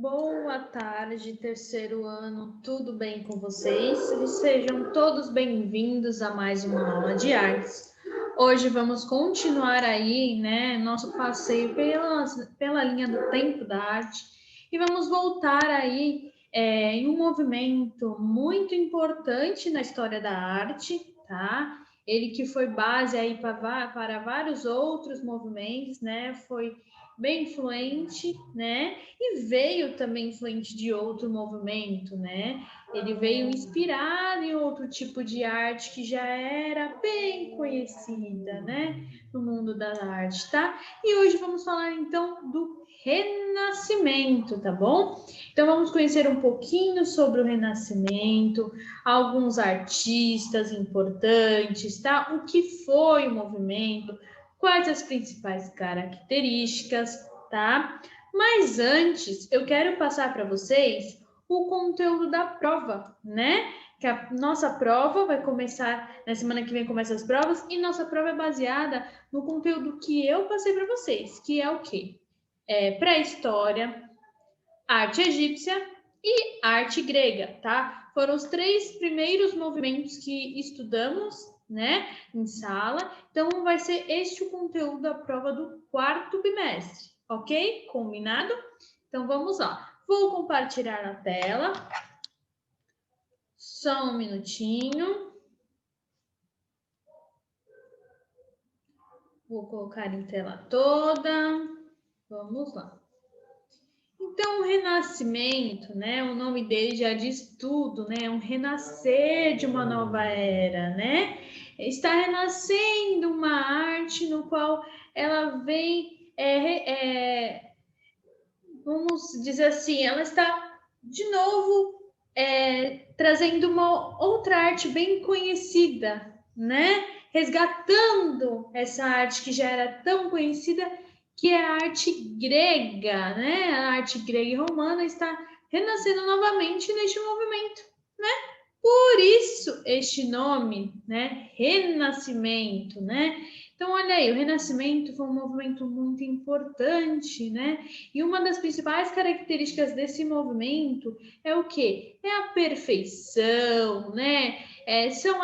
Boa tarde, terceiro ano, tudo bem com vocês? Sejam todos bem-vindos a mais uma aula de artes. Hoje vamos continuar aí, né, nosso passeio pela linha do tempo da arte e vamos voltar aí em um movimento muito importante na história da arte, tá? Ele que foi base aí para vários outros movimentos, né? Foi bem influente, né? E veio também influente de outro movimento, né? Ele veio inspirado em outro tipo de arte que já era bem conhecida, né? No mundo da arte, tá? E hoje vamos falar então do Renascimento, tá bom? Então vamos conhecer um pouquinho sobre o Renascimento, alguns artistas importantes, tá? O que foi o movimento, quais as principais características, tá? Mas antes, eu quero passar para vocês o conteúdo da prova, né? Que a nossa prova vai começar, na semana que vem começam as provas, e nossa prova é baseada no conteúdo que eu passei para vocês, que é o quê? Pré-história, arte egípcia e arte grega, tá? Foram os três primeiros movimentos que estudamos, né, em sala. Então, vai ser este o conteúdo da prova do quarto bimestre, ok? Combinado? Então, vamos lá. Vou compartilhar a tela. Só um minutinho. Vou colocar em tela toda. Vamos lá. Então, o Renascimento, né? O nome dele já diz tudo, né? Um renascer de uma nova era, né? Está renascendo uma arte no qual ela vem, vamos dizer assim, ela está de novo trazendo uma outra arte bem conhecida, né? Resgatando essa arte que já era tão conhecida, que é a arte grega, né? A arte grega e romana está renascendo novamente neste movimento, né? Por isso este nome, né? Renascimento, né? Então, olha aí, o Renascimento foi um movimento muito importante, né? E uma das principais características desse movimento é o quê? É a perfeição, né? São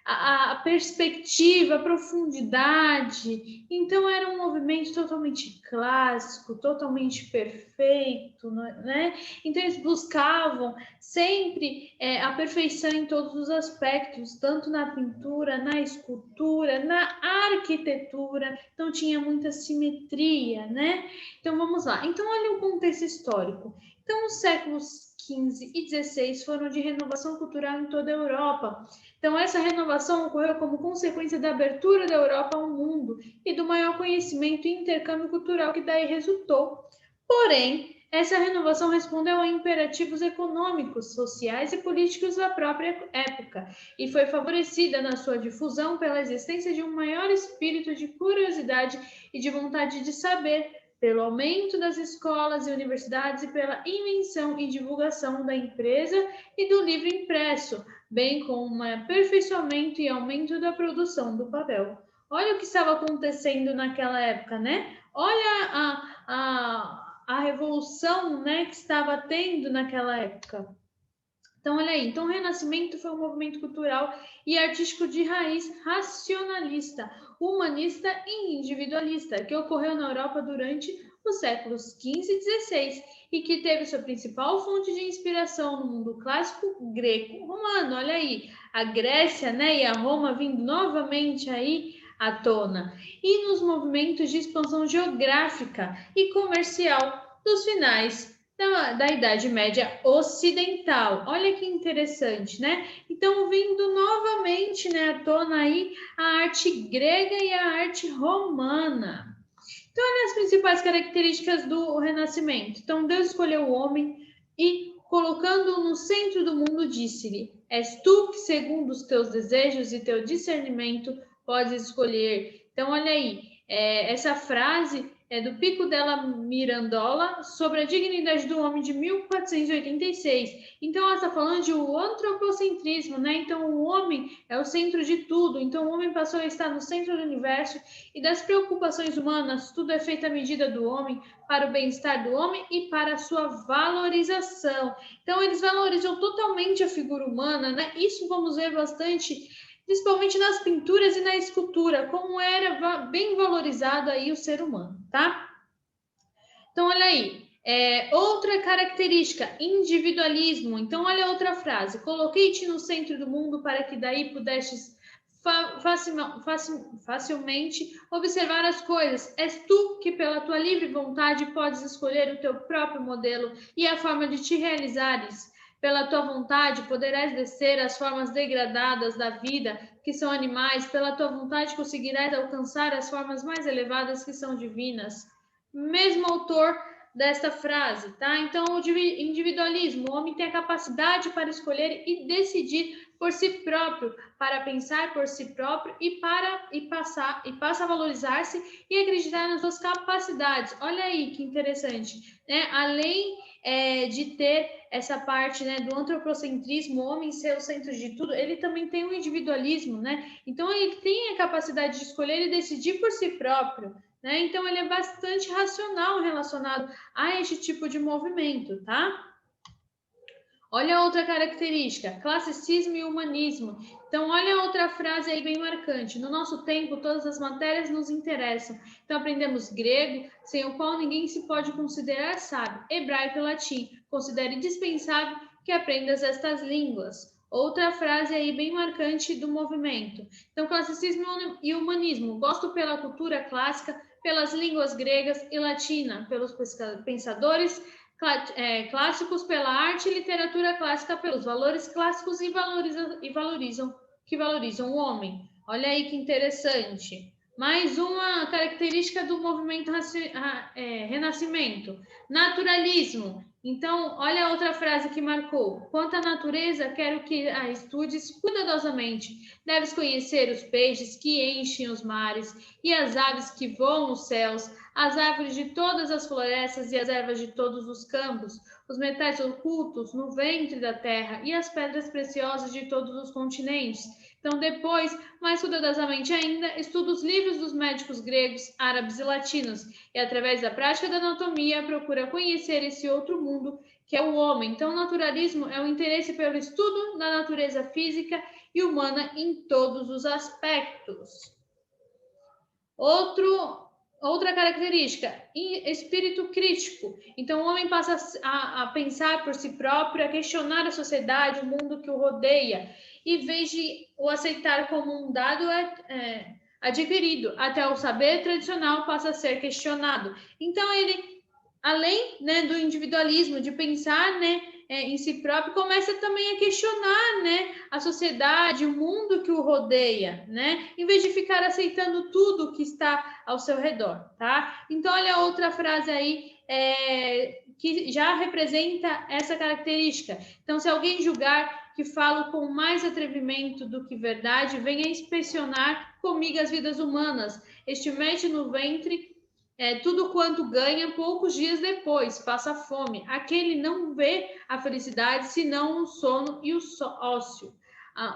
a perspectiva, a profundidade. Então, era um movimento totalmente clássico, totalmente perfeito, né? Então, eles buscavam sempre a perfeição em todos os aspectos, tanto na pintura, na escultura, na arquitetura. Então, tinha muita simetria, né? Então, vamos lá. Então, olha o contexto histórico. Então, os séculos XV e XVI foram de renovação cultural em toda a Europa. Então, essa renovação ocorreu como consequência da abertura da Europa ao mundo e do maior conhecimento e intercâmbio cultural que daí resultou. Porém, essa renovação respondeu a imperativos econômicos, sociais e políticos da própria época e foi favorecida na sua difusão pela existência de um maior espírito de curiosidade e de vontade de saber, pelo aumento das escolas e universidades e pela invenção e divulgação da empresa e do livro impresso, bem como um aperfeiçoamento e aumento da produção do papel. Olha o que estava acontecendo naquela época, né? Olha a revolução, né, que estava tendo naquela época. Então, olha aí. Então, o Renascimento foi um movimento cultural e artístico de raiz racionalista, humanista e individualista, que ocorreu na Europa durante os séculos XV e XVI e que teve sua principal fonte de inspiração no mundo clássico greco-romano. Olha aí, a Grécia, né, e a Roma vindo novamente aí à tona. E nos movimentos de expansão geográfica e comercial dos finais da Idade Média Ocidental. Olha que interessante, né? Então, vindo novamente, né, à tona aí a arte grega e a arte romana. Então, olha as principais características do Renascimento. Então, Deus escolheu o homem e, colocando-o no centro do mundo, disse-lhe: És tu que, segundo os teus desejos e teu discernimento, podes escolher. Então, olha aí, essa frase é do Pico della Mirandola, sobre a dignidade do homem, de 1486. Então, ela está falando de o antropocentrismo, né? Então, o homem é o centro de tudo. Então, o homem passou a estar no centro do universo e das preocupações humanas. Tudo é feito à medida do homem, para o bem-estar do homem e para a sua valorização. Então, eles valorizam totalmente a figura humana, né? Isso vamos ver bastante, principalmente nas pinturas e na escultura, como era bem valorizado aí o ser humano, tá? Então, olha aí, outra característica, individualismo. Então, olha outra frase, coloquei-te no centro do mundo para que daí pudestes facilmente observar as coisas. És tu que pela tua livre vontade podes escolher o teu próprio modelo e a forma de te realizares. Pela tua vontade poderás descer as formas degradadas da vida, que são animais. Pela tua vontade conseguirás alcançar as formas mais elevadas, que são divinas. Mesmo autor desta frase, tá? Então, o individualismo, o homem tem a capacidade para escolher e decidir por si próprio, para pensar por si próprio e passa a valorizar-se e acreditar nas suas capacidades. Olha aí que interessante, né? Além de ter essa parte, né, do antropocentrismo, o homem ser o centro de tudo, ele também tem o individualismo, né? Então ele tem a capacidade de escolher e decidir por si próprio, né? Então ele é bastante racional relacionado a este tipo de movimento, tá? Olha outra característica, classicismo e humanismo. Então, olha outra frase aí bem marcante. No nosso tempo, todas as matérias nos interessam. Então, aprendemos grego, sem o qual ninguém se pode considerar sábio. Hebraico e latim. Considere indispensável que aprendas estas línguas. Outra frase aí bem marcante do movimento. Então, classicismo e humanismo. Gosto pela cultura clássica, pelas línguas gregas e latina, pelos pensadores clássicos, pela arte e literatura clássica, pelos valores clássicos e valorizam o homem. Olha aí que interessante. Mais uma característica do movimento Renascimento, naturalismo. Então, olha outra frase que marcou. Quanto à natureza, quero que a estudes cuidadosamente. Deves conhecer os peixes que enchem os mares e as aves que voam os céus, as árvores de todas as florestas e as ervas de todos os campos, os metais ocultos no ventre da terra e as pedras preciosas de todos os continentes. Então, depois, mais cuidadosamente ainda, estuda os livros dos médicos gregos, árabes e latinos, e através da prática da anatomia procura conhecer esse outro mundo que é o homem. Então, o naturalismo é o interesse pelo estudo da natureza física e humana em todos os aspectos. Outra característica, espírito crítico. Então, o homem passa a pensar por si próprio, a questionar a sociedade, o mundo que o rodeia, em vez de o aceitar como um dado adquirido, até o saber tradicional passa a ser questionado. Então, ele, além, né, do individualismo, de pensar, né, em si próprio, começa também a questionar, né, a sociedade, o mundo que o rodeia, né, em vez de ficar aceitando tudo que está ao seu redor, tá? Então, olha outra frase aí que já representa essa característica. Então, se alguém julgar que falo com mais atrevimento do que verdade, venha inspecionar comigo as vidas humanas. Este mete no ventre tudo quanto ganha, poucos dias depois passa fome. Aquele não vê a felicidade, senão o sono e o ócio.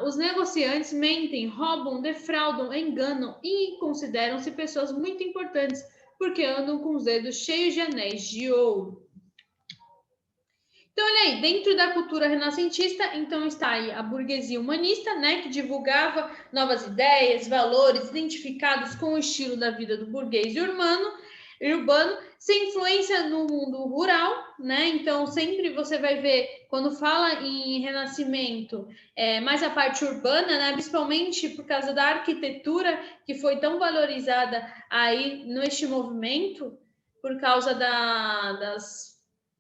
Os negociantes mentem, roubam, defraudam, enganam e consideram-se pessoas muito importantes, porque andam com os dedos cheios de anéis de ouro. Então, olha aí, dentro da cultura renascentista, então está aí a burguesia humanista, né, que divulgava novas ideias, valores identificados com o estilo da vida do burguês urbano, sem influência no mundo rural, né? Então, sempre você vai ver, quando fala em renascimento, mais a parte urbana, né? Principalmente por causa da arquitetura, que foi tão valorizada aí neste movimento, por causa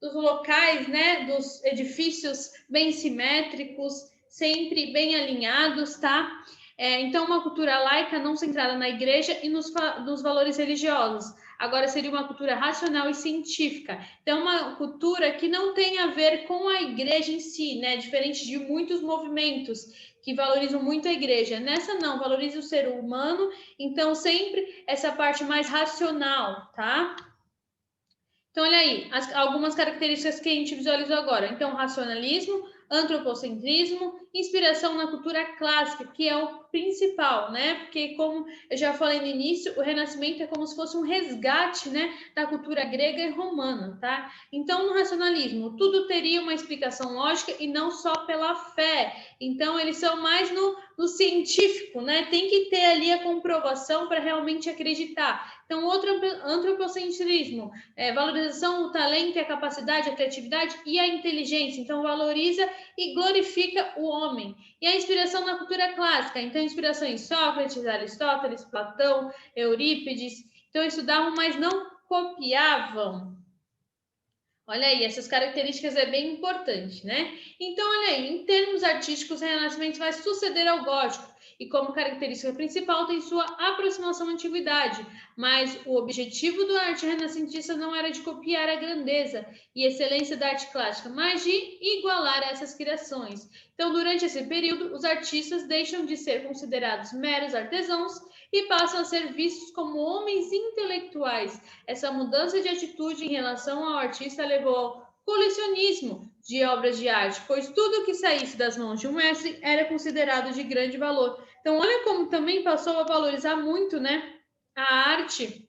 dos locais, né? Dos edifícios bem simétricos, sempre bem alinhados, tá? Então, uma cultura laica não centrada na igreja e nos valores religiosos. Agora seria uma cultura racional e científica. Então, uma cultura que não tem a ver com a igreja em si, né? Diferente de muitos movimentos que valorizam muito a igreja. Nessa não, valoriza o ser humano, então sempre essa parte mais racional, tá? Então, olha aí, algumas características que a gente visualizou agora. Então, racionalismo, antropocentrismo, inspiração na cultura clássica, que é o principal, né? Porque, como eu já falei no início, o Renascimento é como se fosse um resgate, né, da cultura grega e romana, tá? Então, no racionalismo, tudo teria uma explicação lógica e não só pela fé. Então, eles são mais no científico, né? Tem que ter ali a comprovação para realmente acreditar. Então, outro antropocentrismo, valorização do talento, a capacidade, a criatividade e a inteligência. Então, valoriza e glorifica o homem. E a inspiração na cultura clássica. Então, inspiração em Sócrates, Aristóteles, Platão, Eurípides. Então, estudavam, mas não copiavam. Olha aí, essas características é bem importante, né? Então, olha aí, em termos artísticos, o Renascimento vai suceder ao Gótico e como característica principal tem sua aproximação à antiguidade, mas o objetivo do arte renascentista não era de copiar a grandeza e excelência da arte clássica, mas de igualar essas criações. Então, durante esse período, os artistas deixam de ser considerados meros artesãos e passam a ser vistos como homens intelectuais. Essa mudança de atitude em relação ao artista levou ao colecionismo de obras de arte, pois tudo que saísse das mãos de um mestre era considerado de grande valor. Então, olha como também passou a valorizar muito, né, a arte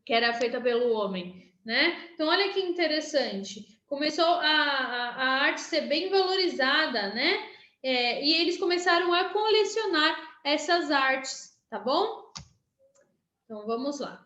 que era feita pelo homem, né? Então, olha que interessante. Começou a arte ser bem valorizada, né? E eles começaram a colecionar essas artes, tá bom? Então, vamos lá.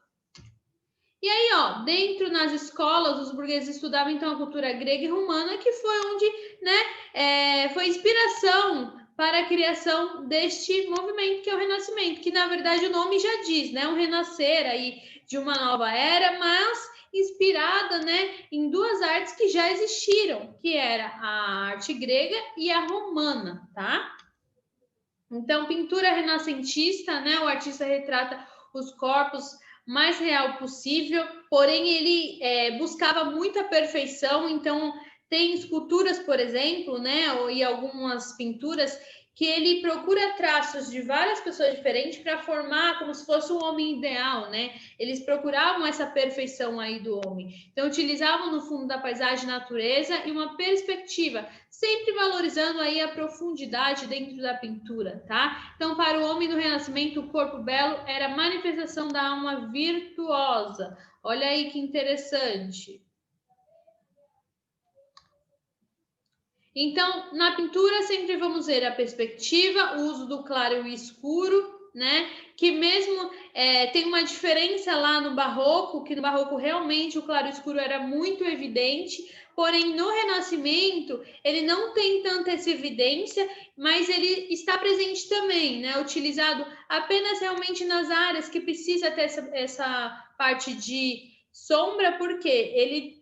E aí, ó, dentro nas escolas, os burgueses estudavam então a cultura grega e romana, que foi onde, né, foi inspiração para a criação deste movimento que é o Renascimento, que na verdade o nome já diz, né, um renascer aí de uma nova era, mas inspirada, né, em duas artes que já existiram, que era a arte grega e a romana, tá? Então, pintura renascentista, né, o artista retrata os corpos mais real possível, porém ele buscava muita perfeição, então tem esculturas, por exemplo, né, e algumas pinturas que ele procura traços de várias pessoas diferentes para formar como se fosse um homem ideal, né? Eles procuravam essa perfeição aí do homem. Então utilizavam no fundo da paisagem natureza e uma perspectiva, sempre valorizando aí a profundidade dentro da pintura, tá? Então, para o homem do Renascimento, o corpo belo era a manifestação da alma virtuosa. Olha aí que interessante. Então, na pintura sempre vamos ver a perspectiva, o uso do claro e o escuro, né? Que mesmo tem uma diferença lá no Barroco, que no Barroco realmente o claro e o escuro era muito evidente, porém no Renascimento ele não tem tanta essa evidência, mas ele está presente também, né? Utilizado apenas realmente nas áreas que precisa ter essa parte de sombra, porque ele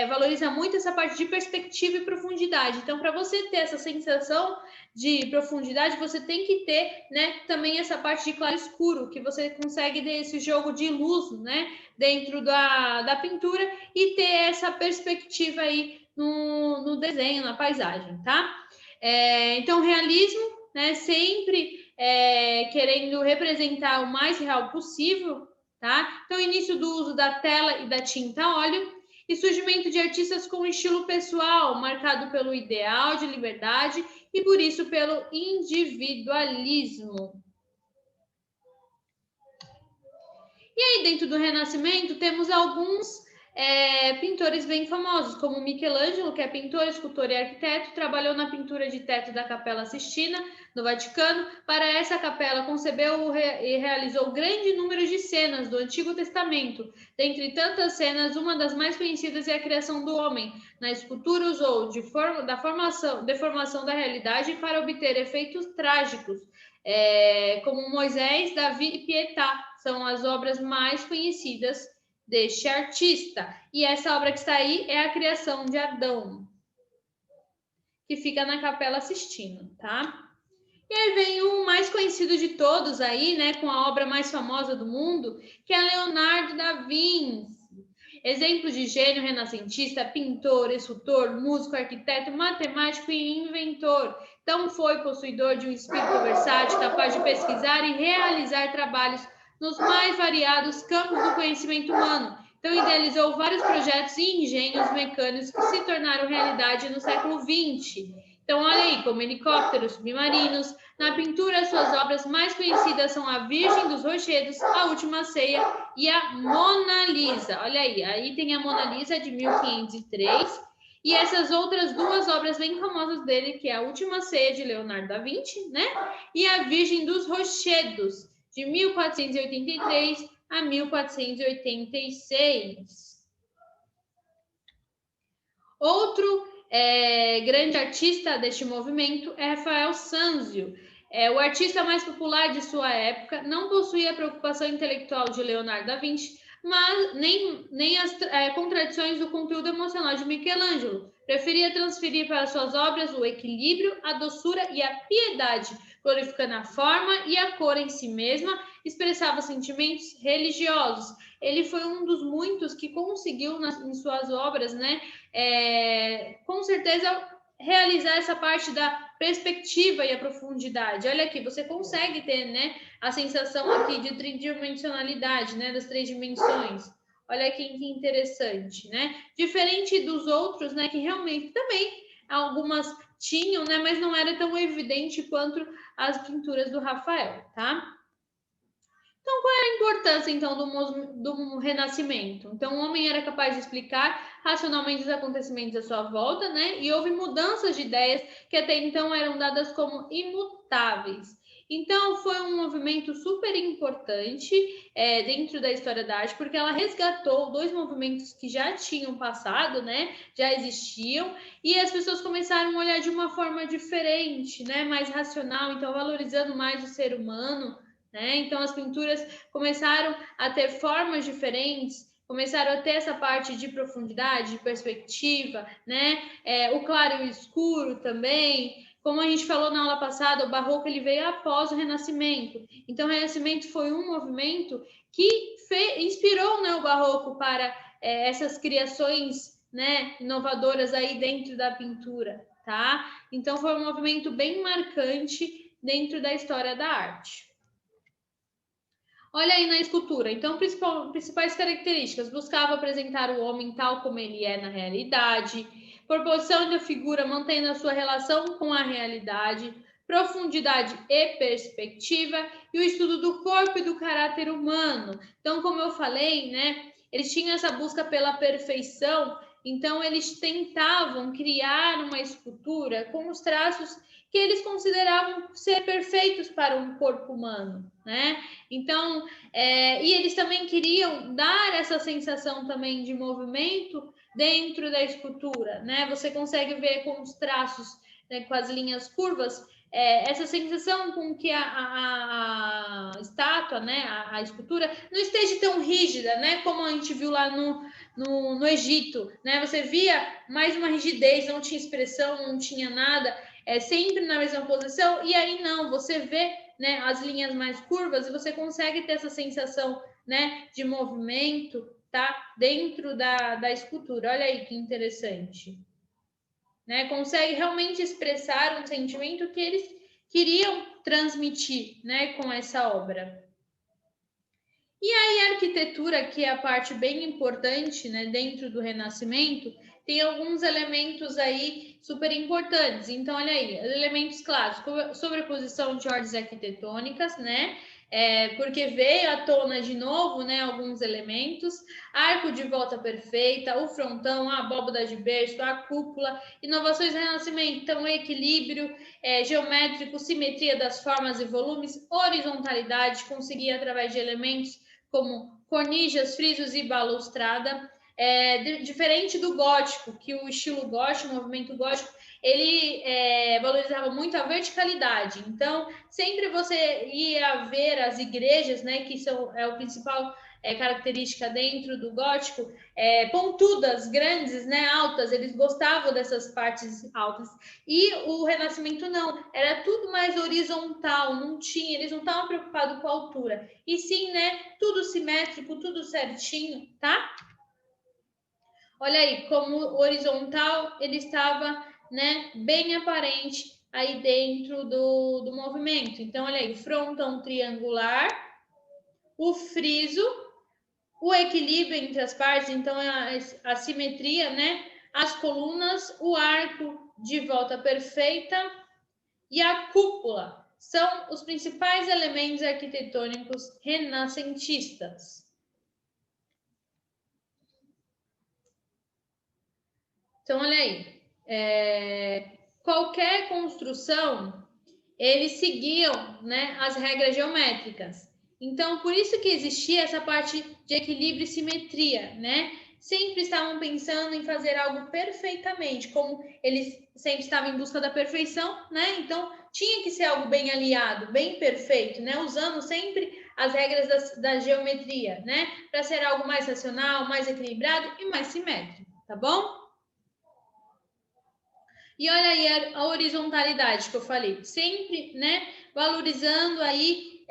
valoriza muito essa parte de perspectiva e profundidade. Então, para você ter essa sensação de profundidade, você tem que ter, né, também essa parte de claro escuro, que você consegue ter esse jogo de luz, né, dentro da pintura e ter essa perspectiva aí no desenho, na paisagem, tá? Então, realismo, né, sempre querendo representar o mais real possível, tá? Então, início do uso da tela e da tinta a óleo, e surgimento de artistas com estilo pessoal, marcado pelo ideal de liberdade e, por isso, pelo individualismo. E aí, dentro do Renascimento, temos alguns pintores bem famosos, como Michelangelo, que é pintor, escultor e arquiteto, trabalhou na pintura de teto da Capela Sistina, no Vaticano. Para essa capela, concebeu e realizou grande número de cenas do Antigo Testamento. Dentre tantas cenas, uma das mais conhecidas é a criação do homem. Na escultura, usou deformação da realidade para obter efeitos trágicos, como Moisés, Davi e Pietà. São as obras mais conhecidas deste artista. E essa obra que está aí é a criação de Adão, que fica na Capela Sistina, tá? E aí vem o mais conhecido de todos aí, né, com a obra mais famosa do mundo, que é Leonardo da Vinci. Exemplo de gênio renascentista, pintor, escultor, músico, arquiteto, matemático e inventor. Então foi possuidor de um espírito versátil, capaz de pesquisar e realizar trabalhos nos mais variados campos do conhecimento humano. Então idealizou vários projetos e engenhos mecânicos que se tornaram realidade no século XX. Então, olha aí, como helicópteros, submarinos. Na pintura, suas obras mais conhecidas são A Virgem dos Rochedos, A Última Ceia e a Mona Lisa. Olha aí, aí tem a Mona Lisa de 1503 e essas outras duas obras bem famosas dele, que é A Última Ceia de Leonardo da Vinci, né? E A Virgem dos Rochedos, de 1483 a 1486. Outro grande artista deste movimento é Rafael Sanzio. O artista mais popular de sua época, não possuía a preocupação intelectual de Leonardo da Vinci, mas nem as contradições do conteúdo emocional de Michelangelo. Preferia transferir para suas obras o equilíbrio, a doçura e a piedade, glorificando a forma e a cor em si mesma, expressava sentimentos religiosos. Ele foi um dos muitos que conseguiu, em suas obras, né, com certeza, realizar essa parte da perspectiva e a profundidade. Olha aqui, você consegue ter, né, a sensação aqui de tridimensionalidade, né, das três dimensões. Olha aqui que interessante, né? Diferente dos outros, né, que realmente também algumas tinham, né, mas não era tão evidente quanto as pinturas do Rafael, tá? Então, qual é a importância, então, do Renascimento? Então, o homem era capaz de explicar racionalmente os acontecimentos à sua volta, né? E houve mudanças de ideias que até então eram dadas como imutáveis. Então, foi um movimento super importante dentro da história da arte, porque ela resgatou dois movimentos que já tinham passado, né? Já existiam, e as pessoas começaram a olhar de uma forma diferente, né? Mais racional, então valorizando mais o ser humano, né? Então, as pinturas começaram a ter formas diferentes, começaram a ter essa parte de profundidade, de perspectiva, né? O claro e o escuro também. Como a gente falou na aula passada, o Barroco ele veio após o Renascimento. Então, o Renascimento foi um movimento que inspirou, né, o Barroco para essas criações, né, inovadoras aí dentro da pintura, tá? Então, foi um movimento bem marcante dentro da história da arte. Olha aí na escultura. Então, principais características: buscava apresentar o homem tal como ele é na realidade, proporção da figura mantendo a sua relação com a realidade, profundidade e perspectiva, e o estudo do corpo e do caráter humano. Então, como eu falei, né, eles tinham essa busca pela perfeição, então eles tentavam criar uma escultura com os traços que eles consideravam ser perfeitos para um corpo humano, né? Então, e eles também queriam dar essa sensação também de movimento dentro da escultura, né? Você consegue ver com os traços, né, com as linhas curvas, essa sensação com que a estátua, né, a escultura, não esteja tão rígida, né, como a gente viu lá no Egito, né? Você via mais uma rigidez, não tinha expressão, não tinha nada, sempre na mesma posição, e aí não, você vê, né, as linhas mais curvas e você consegue ter essa sensação, né, de movimento, tá, dentro da escultura. Olha aí que interessante, né? Consegue realmente expressar um sentimento que eles queriam transmitir, né, com essa obra. E aí a arquitetura, que é a parte bem importante, né, dentro do Renascimento, tem alguns elementos aí super importantes. Então, olha aí, elementos clássicos, sobreposição de ordens arquitetônicas, né? Porque veio à tona de novo, né, alguns elementos, arco de volta perfeita, o frontão, a abóbada de berço, a cúpula, inovações do Renascimento, então equilíbrio geométrico, simetria das formas e volumes, horizontalidade, conseguir através de elementos como cornijas, frisos e balustrada, diferente do gótico, que o estilo gótico, o movimento gótico, ele valorizava muito a verticalidade. Então, sempre você ia ver as igrejas, né, que são o principal característica dentro do gótico, pontudas, grandes, né, altas, eles gostavam dessas partes altas. E o Renascimento não, era tudo mais horizontal, eles não estavam preocupados com a altura, e sim, né, tudo simétrico, tudo certinho, tá? Olha aí, como o horizontal ele estava, né, bem aparente aí dentro do movimento. Então, olha aí, frontão triangular, o friso, o equilíbrio entre as partes, então a simetria, né, as colunas, o arco de volta perfeita e a cúpula são os principais elementos arquitetônicos renascentistas. Então, olha aí, qualquer construção, eles seguiam, né, as regras geométricas. Então, por isso que existia essa parte de equilíbrio e simetria, né? Sempre estavam pensando em fazer algo perfeitamente, como eles sempre estavam em busca da perfeição, né? Então, tinha que ser algo bem alinhado, bem perfeito, né? Usando sempre as regras da geometria, né? Para ser algo mais racional, mais equilibrado e mais simétrico, tá bom? E olha aí a horizontalidade que eu falei, sempre, né, valorizando aí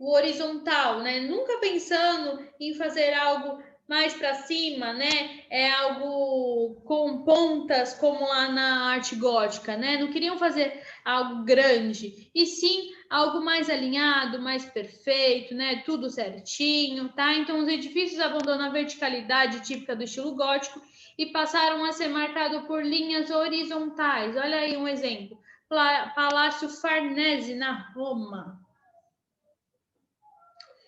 o horizontal, né, nunca pensando em fazer algo mais para cima, né, algo com pontas como lá na arte gótica, né, não queriam fazer algo grande, e sim algo mais alinhado, mais perfeito, né, tudo certinho, tá? Então os edifícios abandonam a verticalidade típica do estilo gótico e passaram a ser marcados por linhas horizontais. Olha aí um exemplo. Palácio Farnese, na Roma.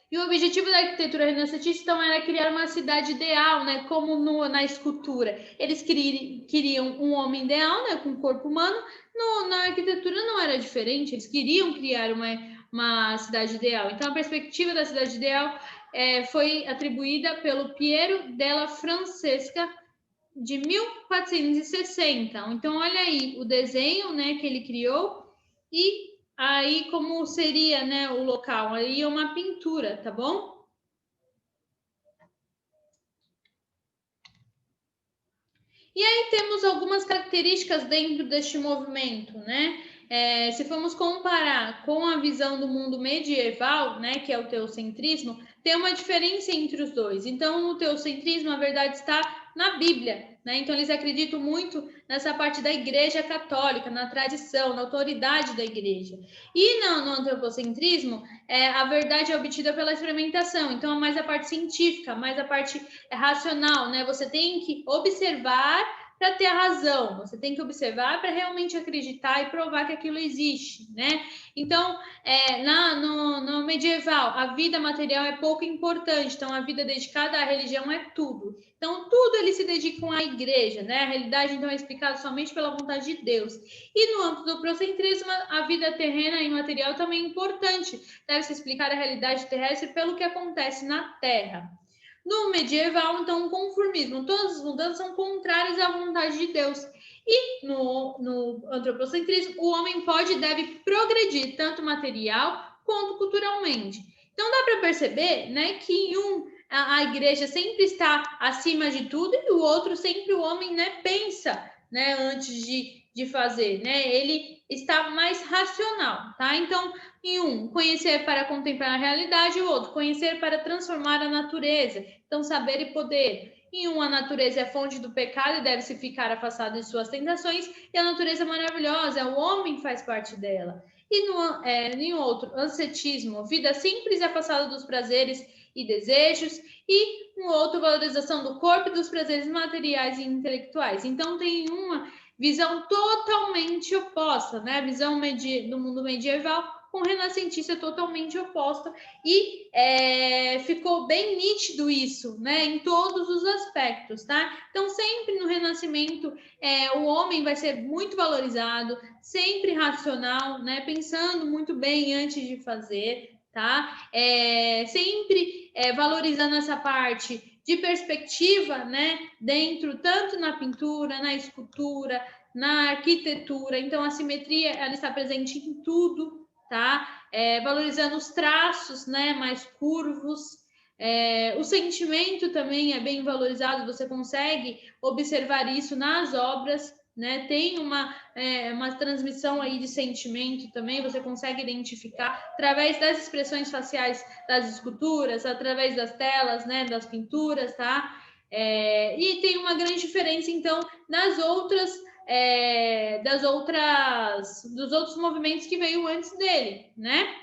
E o objetivo da arquitetura renascentista então, era criar uma cidade ideal, né, como na escultura. Eles queriam um homem ideal, né, com corpo humano. Na arquitetura não era diferente, eles queriam criar uma cidade ideal. Então, a perspectiva da cidade ideal foi atribuída pelo Piero della Francesca, de 1460. Então, olha aí o desenho, né, que ele criou e aí como seria, né, o local. Aí é uma pintura, tá bom? E aí temos algumas características dentro deste movimento, né? Se formos comparar com a visão do mundo medieval, né, que é o teocentrismo, tem uma diferença entre os dois. Então, no teocentrismo, a verdade está na Bíblia, né? Então, eles acreditam muito nessa parte da Igreja Católica, na tradição, na autoridade da Igreja. E no antropocentrismo, a verdade é obtida pela experimentação. Então, é mais a parte científica, mais a parte racional, né? Você tem que observar para ter a razão, você tem que observar para realmente acreditar e provar que aquilo existe, né? Então, no medieval, a vida material é pouco importante, então a vida dedicada à religião é tudo. Então, tudo eles se dedicam à igreja, né? A realidade, então, é explicada somente pela vontade de Deus. E no âmbito do procentrismo, a vida terrena e material também é importante. Deve-se explicar a realidade terrestre pelo que acontece na Terra. No medieval, então, o conformismo, todas as mudanças são contrárias à vontade de Deus. E no antropocentrismo, o homem pode e deve progredir, tanto material quanto culturalmente. Então, dá para perceber, né, que em a igreja sempre está acima de tudo e o outro sempre o homem, né, pensa, né, antes de fazer, né? Ele está mais racional, tá? Então, em um, conhecer para contemplar a realidade, e o outro, conhecer para transformar a natureza. Então, saber e poder. Em um, a natureza é fonte do pecado e deve-se ficar afastado de suas tentações, e a natureza é maravilhosa, o homem faz parte dela. E em outro, ascetismo, vida simples e afastada dos prazeres e desejos, e um outro, valorização do corpo e dos prazeres materiais e intelectuais. Então, tem uma visão totalmente oposta, né? A visão do mundo medieval com renascentista totalmente oposta e ficou bem nítido isso, né? Em todos os aspectos, tá? Então, sempre no Renascimento, o homem vai ser muito valorizado, sempre racional, né? Pensando muito bem antes de fazer, tá? Sempre valorizando essa parte de perspectiva, né, dentro, tanto na pintura, na escultura, na arquitetura. Então, a simetria, ela está presente em tudo, tá? Valorizando os traços, né, mais curvos, O sentimento também é bem valorizado, você consegue observar isso nas obras, né? Tem uma transmissão aí de sentimento também, você consegue identificar através das expressões faciais das esculturas, através das telas, né? Das pinturas, tá? E tem uma grande diferença, então, dos outros movimentos que veio antes dele, né?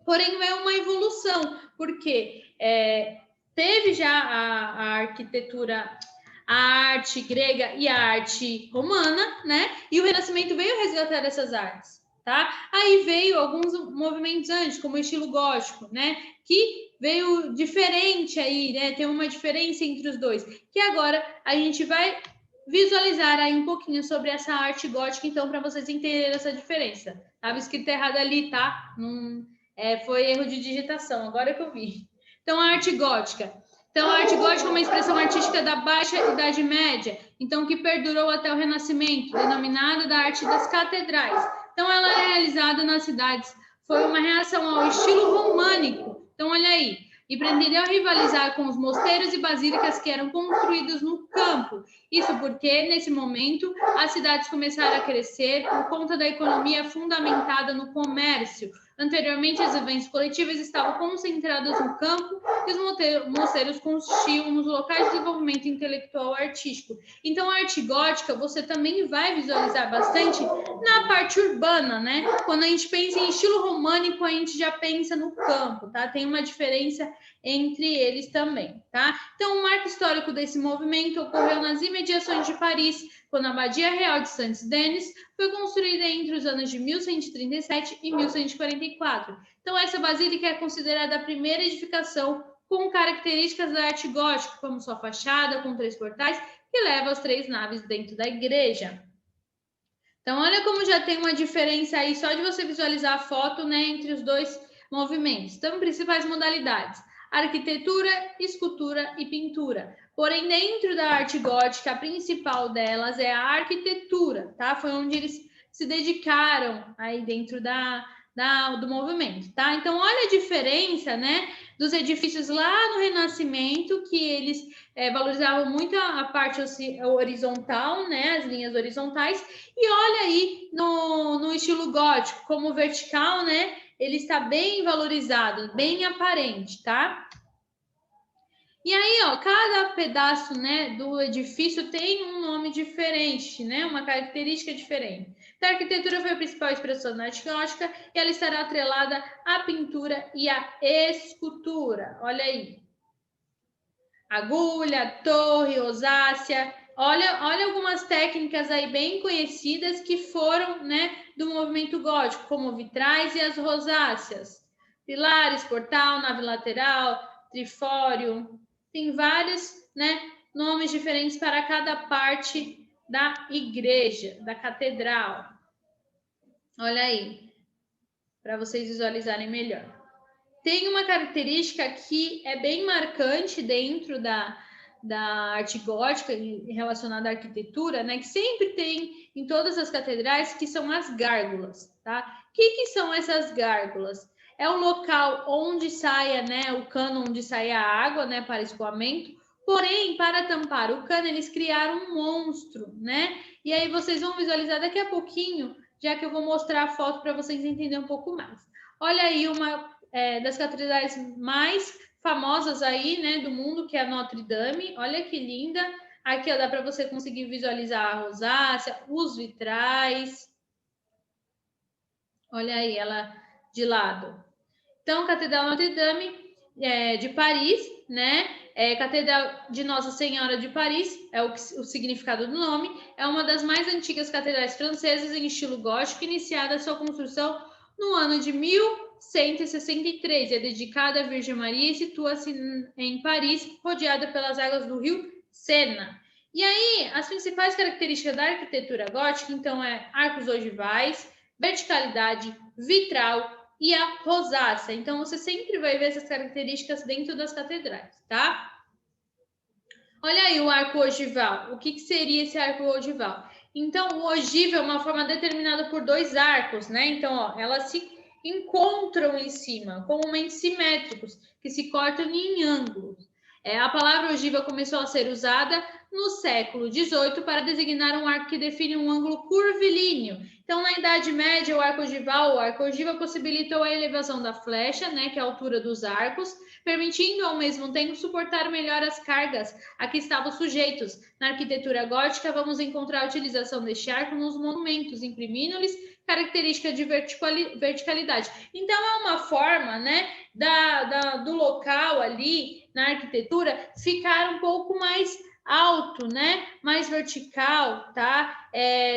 Porém, é uma evolução, porque teve já a arquitetura, a arte grega e a arte romana, né? E o Renascimento veio resgatar essas artes, tá? Aí veio alguns movimentos antes, como o estilo gótico, né? Que veio diferente aí, né? Tem uma diferença entre os dois, que agora a gente vai visualizar aí um pouquinho sobre essa arte gótica, então, para vocês entenderem essa diferença. Estava escrito errado ali, tá? Foi erro de digitação, agora que eu vi. Então, a arte gótica. Então, a arte gótica é uma expressão artística da Baixa Idade Média, então que perdurou até o Renascimento, denominada da arte das catedrais. Então, ela é realizada nas cidades. Foi uma reação ao estilo românico. Então, olha aí. E pretendeu rivalizar com os mosteiros e basílicas que eram construídos no campo. Isso porque, nesse momento, as cidades começaram a crescer por conta da economia fundamentada no comércio. Anteriormente, as vivências coletivas estavam concentradas no campo e os mosteiros consistiam nos locais de desenvolvimento intelectual e artístico. Então, a arte gótica você também vai visualizar bastante na parte urbana, né? Quando a gente pensa em estilo românico, a gente já pensa no campo, tá? Tem uma diferença entre eles também, tá? Então, o marco histórico desse movimento ocorreu nas imediações de Paris, quando a Abadia Real de Saint-Denis foi construída entre os anos de 1137 e 1144. Então, essa basílica é considerada a primeira edificação com características da arte gótica, como sua fachada com 3 portais, que leva às 3 naves dentro da igreja. Então, olha como já tem uma diferença aí, só de você visualizar a foto, né, entre os dois movimentos. Então, principais modalidades: arquitetura, escultura e pintura. Porém, dentro da arte gótica, a principal delas é a arquitetura, tá? Foi onde eles se dedicaram aí dentro do movimento, tá? Então, olha a diferença, né, dos edifícios lá no Renascimento, que eles valorizavam muito a parte horizontal, né, as linhas horizontais, e olha aí no estilo gótico, como vertical, né, ele está bem valorizado, bem aparente, tá? E aí, ó, cada pedaço, né, do edifício tem um nome diferente, né, uma característica diferente. Então, a arquitetura foi a principal expressão da arte gótica e ela estará atrelada à pintura e à escultura. Olha aí. Agulha, torre, rosácea. Olha algumas técnicas aí bem conhecidas que foram, né, do movimento gótico, como vitrais e as rosáceas. Pilares, portal, nave lateral, trifório. Tem vários, né, nomes diferentes para cada parte da igreja, da catedral. Olha aí, para vocês visualizarem melhor. Tem uma característica que é bem marcante dentro da arte gótica relacionada à arquitetura, né? Que sempre tem em todas as catedrais, que são as gárgulas, tá? O que são essas gárgulas? É o local onde saia, né? O cano onde sai a água, né? Para escoamento. Porém, para tampar o cano, eles criaram um monstro, né? E aí vocês vão visualizar daqui a pouquinho, já que eu vou mostrar a foto para vocês entenderem um pouco mais. Olha aí uma das catedrais mais famosas aí, né, do mundo, que é a Notre Dame. Olha que linda. Aqui, ó, dá para você conseguir visualizar a rosácea, os vitrais. Olha aí, ela de lado. Então, Catedral Notre Dame de Paris, né? Catedral de Nossa Senhora de Paris, é o significado do nome. É uma das mais antigas catedrais francesas em estilo gótico, iniciada a sua construção no ano de 1163. É dedicada à Virgem Maria e situa-se em Paris, rodeada pelas águas do rio Sena. E aí, as principais características da arquitetura gótica, então, arcos ogivais, verticalidade, vitral e a rosácea. Então, você sempre vai ver essas características dentro das catedrais, tá? Olha aí o arco ogival. O que seria esse arco ogival? Então, o ogivo é uma forma determinada por 2 arcos, né? Então, ó, ela se encontram em cima, comumente simétricos, que se cortam em ângulos. A palavra ogiva começou a ser usada no século XVIII para designar um arco que define um ângulo curvilíneo. Então, na Idade Média, o arco ogival, o arco ogiva possibilitou a elevação da flecha, né, que é a altura dos arcos, permitindo ao mesmo tempo suportar melhor as cargas a que estavam sujeitos. Na arquitetura gótica, vamos encontrar a utilização deste arco nos monumentos, imprimindo-lhes característica de verticalidade. Então, é uma forma, né, do local ali na arquitetura ficar um pouco mais alto, né, mais vertical, tá?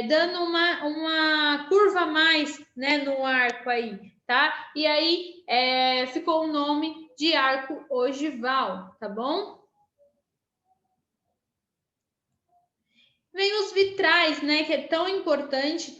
Dando uma curva a mais, né, no arco aí, tá? E aí ficou o nome de arco ogival, tá bom? Vem os vitrais, né, que é tão importante,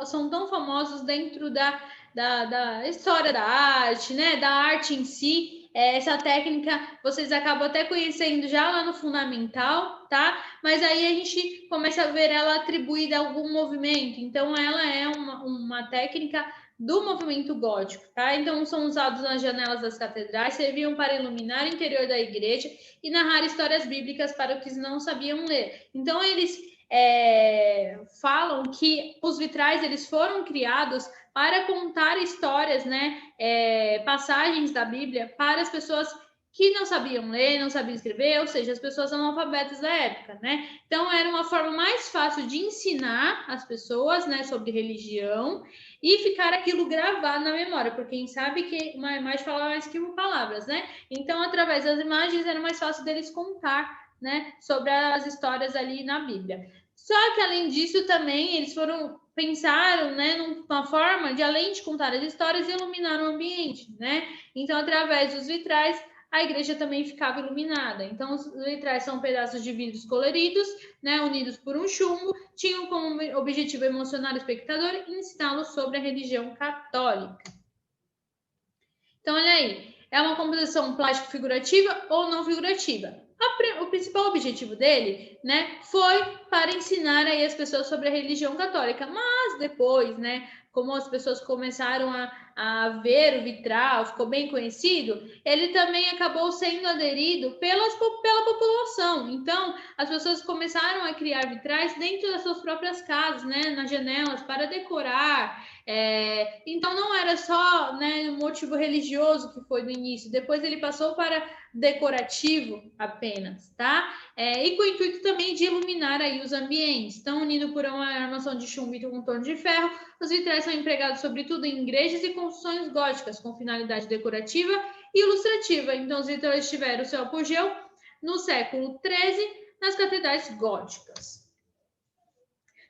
são tão famosos dentro da história da arte, né, da arte em si. Essa técnica vocês acabam até conhecendo já lá no fundamental, tá? Mas aí a gente começa a ver ela atribuída a algum movimento. Então, ela é uma técnica do movimento gótico, tá? Então, são usados nas janelas das catedrais, serviam para iluminar o interior da igreja e narrar histórias bíblicas para os que não sabiam ler. Então, eles falam que os vitrais eles foram criados para contar histórias, né, passagens da Bíblia para as pessoas que não sabiam ler, não sabiam escrever, ou seja, as pessoas analfabetas da época, né? Então, era uma forma mais fácil de ensinar as pessoas, né, sobre religião e ficar aquilo gravado na memória, porque quem sabe que uma imagem fala mais que palavras, né? Então, através das imagens, era mais fácil deles contar, né, sobre as histórias ali na Bíblia. Só que, além disso, também eles pensaram, né, numa forma de, além de contar as histórias, iluminar o ambiente, né? Então, através dos vitrais, a igreja também ficava iluminada. Então, os vitrais são pedaços de vidros coloridos, né, unidos por um chumbo, tinham como objetivo emocionar o espectador e ensiná-lo sobre a religião católica. Então, olha aí, é uma composição plástico-figurativa ou não figurativa. O principal objetivo dele, né, foi para ensinar aí as pessoas sobre a religião católica, mas depois, né, como as pessoas começaram a ver o vitral, ficou bem conhecido, ele também acabou sendo aderido pela população. Então, as pessoas começaram a criar vitrais dentro das suas próprias casas, né, nas janelas, para decorar. Então, não era só, né, um motivo religioso que foi no início, depois ele passou para decorativo apenas, tá? E com o intuito também de iluminar aí os ambientes. Então, unido por uma armação de chumbo e um contorno de ferro, os vitrais são empregados sobretudo em igrejas e construções góticas, com finalidade decorativa e ilustrativa. Então, os vitrais tiveram seu apogeu no século XIII nas catedrais góticas.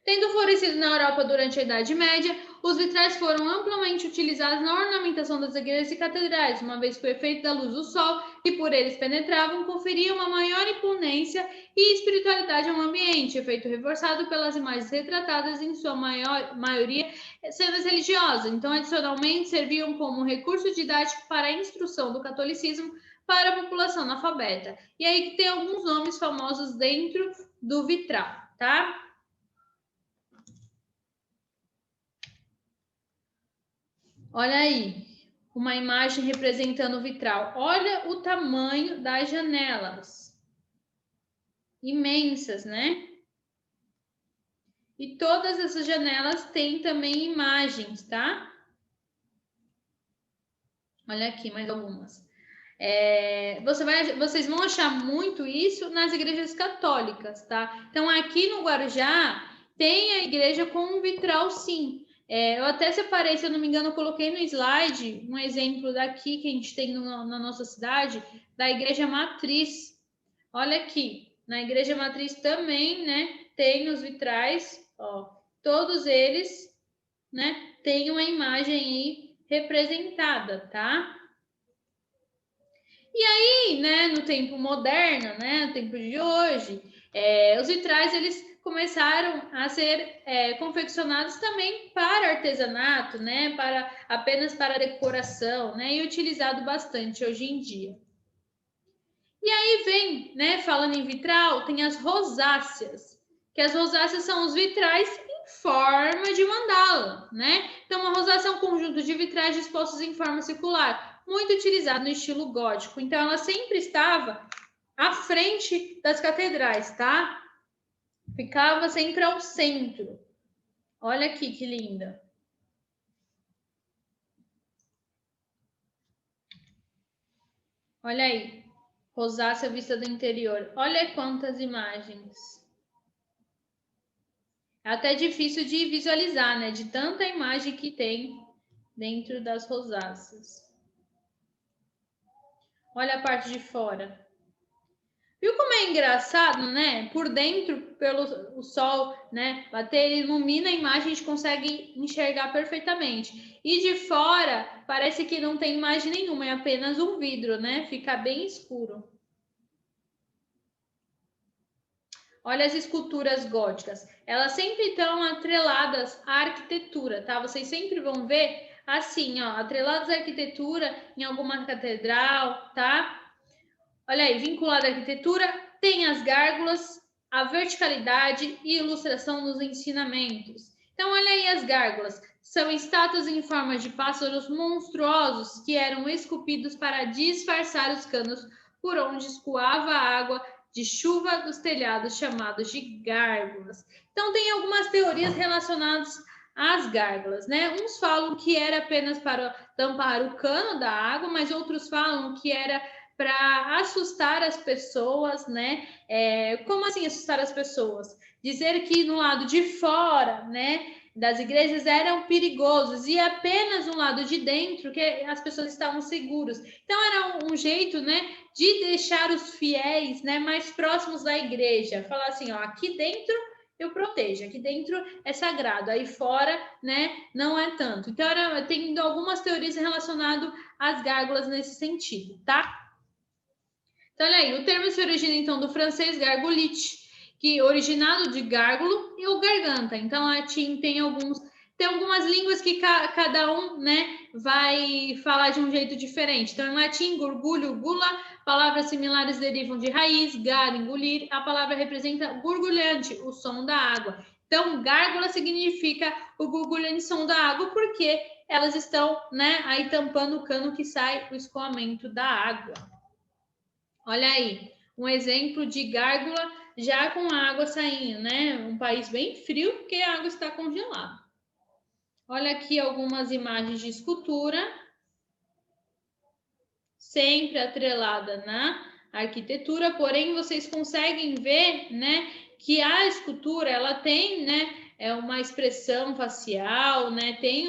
Tendo florescido na Europa durante a Idade Média, os vitrais foram amplamente utilizados na ornamentação das igrejas e catedrais, uma vez que o efeito da luz do sol que por eles penetravam conferia uma maior imponência e espiritualidade ao ambiente, efeito reforçado pelas imagens retratadas em sua maioria cenas religiosas. Então, adicionalmente, serviam como recurso didático para a instrução do catolicismo para a população analfabeta. E aí que tem alguns nomes famosos dentro do vitral, tá? Olha aí, uma imagem representando o vitral. Olha o tamanho das janelas. Imensas, né? E todas essas janelas têm também imagens, tá? Olha aqui mais algumas. Vocês vão achar muito isso nas igrejas católicas, tá? Então, aqui no Guarujá, tem a igreja com um vitral, sim. Eu até separei, se eu não me engano, eu coloquei no slide um exemplo daqui que a gente tem na nossa cidade, da igreja matriz. Olha aqui, na igreja matriz também, né, tem os vitrais, ó, todos eles, né, tem uma imagem aí representada, tá? E aí, né, no tempo moderno, né, no tempo de hoje, os vitrais eles começaram a ser confeccionados também para artesanato, né, apenas para decoração, né, e utilizado bastante hoje em dia. E aí vem, né, falando em vitral, tem as rosáceas, que as rosáceas são os vitrais em forma de mandala, né? Então, uma rosácea é um conjunto de vitrais dispostos em forma circular, muito utilizado no estilo gótico. Então, ela sempre estava à frente das catedrais, tá? Ficava sempre ao centro. Olha aqui que linda. Olha aí, rosácea vista do interior. Olha quantas imagens. É até difícil de visualizar, né? De tanta imagem que tem dentro das rosáceas. Olha a parte de fora. Viu como é engraçado, né? Por dentro, pelo o sol, né? Bater, ele ilumina a imagem, a gente consegue enxergar perfeitamente. E de fora, parece que não tem imagem nenhuma, é apenas um vidro, né? Fica bem escuro. Olha as esculturas góticas. Elas sempre estão atreladas à arquitetura, tá? Vocês sempre vão ver assim, ó, atreladas à arquitetura em alguma catedral, tá? Olha aí, vinculada à arquitetura, tem as gárgulas, a verticalidade e ilustração nos ensinamentos. Então, olha aí as gárgulas. São estátuas em forma de pássaros monstruosos que eram esculpidos para disfarçar os canos por onde escoava a água de chuva dos telhados, chamados de gárgulas. Então, tem algumas teorias relacionadas às gárgulas, né? Uns falam que era apenas para tampar o cano da água, mas outros falam que era para assustar as pessoas, né? Como assim assustar as pessoas? Dizer que no lado de fora, né, das igrejas eram perigosos e apenas no lado de dentro que as pessoas estavam seguras. Então era um jeito, né, de deixar os fiéis, né, mais próximos da igreja. Falar assim, ó, aqui dentro eu protejo, aqui dentro é sagrado, aí fora, né, não é tanto. Então tem algumas teorias relacionadas às gárgulas nesse sentido, tá? Então, olha aí, o termo se origina então do francês gargulite, que originado de gárgulo e o garganta. Então, latim tem algumas línguas que cada um, né, vai falar de um jeito diferente. Então, em latim, gurgulho, gula, palavras similares derivam de raiz, gar, engolir. A palavra representa gurgulhante, o som da água. Então, gárgula significa o gurgulhante som da água, porque elas estão, né, aí tampando o cano que sai o escoamento da água. Olha aí, um exemplo de gárgula já com a água saindo, né? Um país bem frio porque a água está congelada. Olha aqui algumas imagens de escultura, sempre atrelada na arquitetura, porém vocês conseguem ver, né, que a escultura ela tem, né, uma expressão facial, né? Tem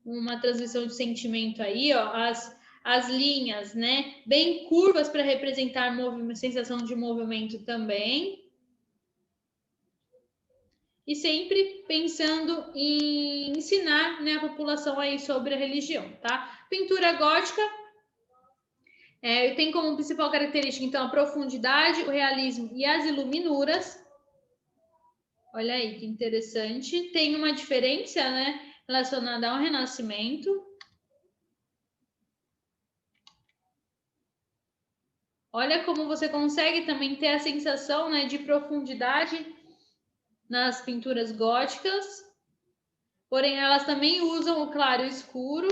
uma transmissão de sentimento aí, ó, as linhas, né, bem curvas para representar sensação de movimento também. E sempre pensando em ensinar, né, a população aí sobre a religião, tá? Pintura gótica tem como principal característica, então, a profundidade, o realismo e as iluminuras. Olha aí que interessante. Tem uma diferença, né, relacionada ao Renascimento. Olha como você consegue também ter a sensação, né, de profundidade nas pinturas góticas, porém elas também usam o claro e o escuro.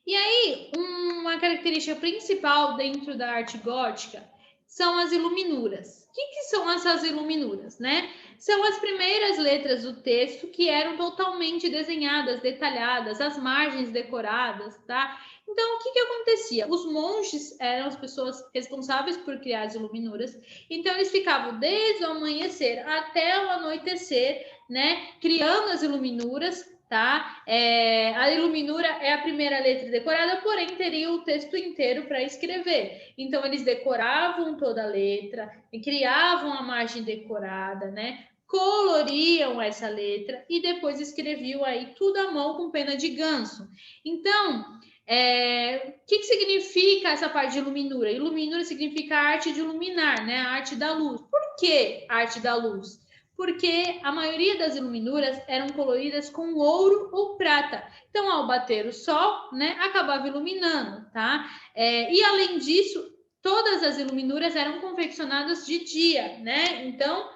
E aí, uma característica principal dentro da arte gótica são as iluminuras. O que são essas iluminuras, né? São as primeiras letras do texto que eram totalmente desenhadas, detalhadas, as margens decoradas, tá? Então, o que acontecia? Os monges eram as pessoas responsáveis por criar as iluminuras, então eles ficavam desde o amanhecer até o anoitecer, né, criando as iluminuras, tá? A iluminura é a primeira letra decorada, porém teria o texto inteiro para escrever. Então, eles decoravam toda a letra, e criavam a margem decorada, né? Coloriam essa letra e depois escreviam aí tudo à mão com pena de ganso. Então, o que significa essa parte de iluminura? Iluminura significa a arte de iluminar, né? A arte da luz. Por que arte da luz? Porque a maioria das iluminuras eram coloridas com ouro ou prata. Então, ao bater o sol, né, acabava iluminando, tá? E além disso, todas as iluminuras eram confeccionadas de dia, né? Então,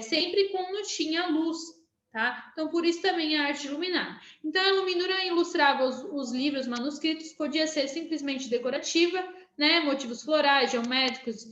sempre quando tinha luz, tá? Então, por isso também a arte luminar. Então, a luminura ilustrava os livros manuscritos, podia ser simplesmente decorativa, né? Motivos florais, geométricos,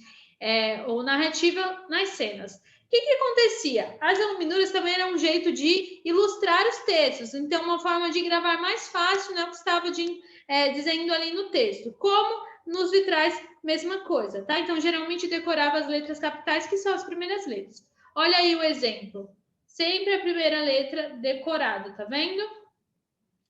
ou narrativa nas cenas. O que acontecia? As iluminuras também eram um jeito de ilustrar os textos, então uma forma de gravar mais fácil, né, o que estava dizendo ali no texto. Como nos vitrais, mesma coisa, tá? Então, geralmente decorava as letras capitais, que são as primeiras letras. Olha aí o exemplo. Sempre a primeira letra decorada, tá vendo?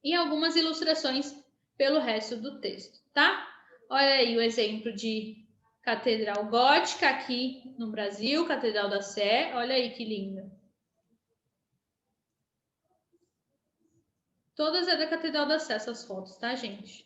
E algumas ilustrações pelo resto do texto, tá? Olha aí o exemplo de catedral gótica aqui no Brasil, Catedral da Sé. Olha aí que linda. Todas é da Catedral da Sé, essas fotos, tá, gente?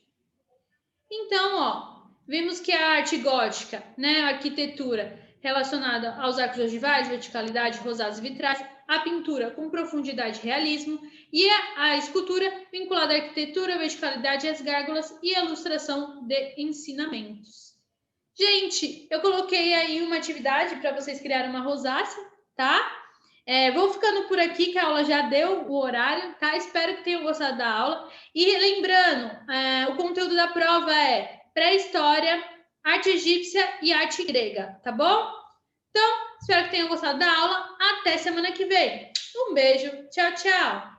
Então, ó, vimos que a arte gótica, né, a arquitetura relacionada aos arcos ogivais, verticalidade, rosados e vitrais, a pintura com profundidade e realismo, e a escultura vinculada à arquitetura, verticalidade, às gárgulas e a ilustração de ensinamentos. Gente, eu coloquei aí uma atividade para vocês criarem uma rosácea, tá? Vou ficando por aqui, que a aula já deu o horário, tá? Espero que tenham gostado da aula. E lembrando, o conteúdo da prova é pré-história, arte egípcia e arte grega, tá bom? Então, espero que tenham gostado da aula. Até semana que vem. Um beijo. Tchau, tchau.